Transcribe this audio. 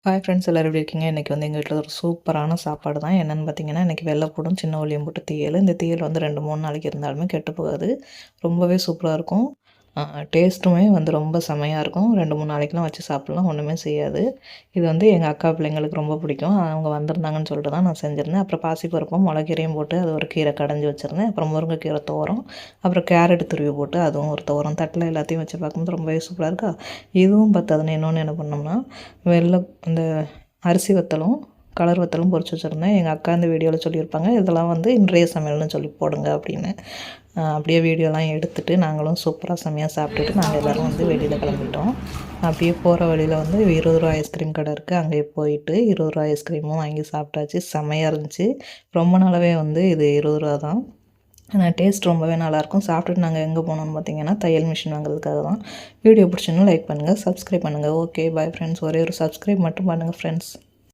Hi friends, எல்லோரும் எப்படி இருக்கீங்க? இன்றைக்கி வந்து எங்கள் வீட்டில் ஒரு சூப்பரான சாப்பாடு தான். என்னென்னு பார்த்தீங்கன்னா, இன்றைக்கி வெள்ளைப்பூடும் சின்ன உள்ளியும் போட்டு தீயல். இந்த தீயல் வந்து 2-3 நாளைக்கு இருந்தாலுமே கெட்டு போகாது. ரொம்பவே சூப்பராக இருக்கும். டேஸ்ட்டுமே வந்து ரொம்ப செமையாக இருக்கும். 2-3 நாளைக்குலாம் வச்சு சாப்பிட்லாம், ஒன்றுமே செய்யாது. இது வந்து எங்கள் அக்கா பிள்ளைங்களுக்கு ரொம்ப பிடிக்கும். அவங்க வந்திருந்தாங்கன்னு சொல்லிட்டு தான் நான் செஞ்சுருந்தேன். அப்புறம் பாசிப்பருப்பும் மிளகீரையும் போட்டு அது ஒரு கீரை கடைஞ்சி வச்சுருந்தேன். அப்புறம் முருங்கைக்கீரை துவரம், அப்புறம் கேரட் துருவி போட்டு அதுவும் ஒரு துவரம். தட்டில் எல்லாத்தையும் வச்சு பார்க்கும்போது ரொம்பவே சூப்பராக இருக்கா. இதுவும் பத்தாதுன்னு இன்னொன்று என்ன பண்ணோம்னா, இந்த அரிசி வத்தலும் கலர் வத்தலும் பொரிச்சு வச்சுருந்தேன். எங்கள் அக்கா இந்த வீடியோவில் சொல்லியிருப்பாங்க, இதெல்லாம் வந்து இன்றைய சமையல்னு சொல்லி போடுங்க அப்படின்னு. அப்படியே வீடியோலாம் எடுத்துகிட்டு நாங்களும் சூப்பராக செம்மையாக சாப்பிட்டுட்டு நாங்கள் எல்லோரும் வந்து வெளியில் கிளம்பிட்டோம். அப்படியே போகிற வழியில் வந்து ரூ. 20 ஐஸ்கிரீம் கடை இருக்குது. அங்கேயே போயிட்டு ரூ. 20 ஐஸ்கிரீமும் வாங்கி சாப்பிட்டாச்சு. செம்மையாக இருந்துச்சு. ரொம்ப நாளாகவே வந்து இது ரூ. 20 தான். ஆனால் டேஸ்ட் ரொம்பவே நல்லாயிருக்கும். சாப்பிட்டுட்டு நாங்கள் எங்கே போனோம்னு பார்த்தீங்கன்னா, தையல் மிஷின் வாங்குறதுக்காக தான். வீடியோ பிடிச்சிருந்தா லைக் பண்ணுங்கள், சப்ஸ்கிரைப் பண்ணுங்கள். Okay bye friends. ஒரே ஒரு சப்ஸ்கிரைப் மட்டும் பண்ணுங்கள் ஃப்ரெண்ட்ஸ்.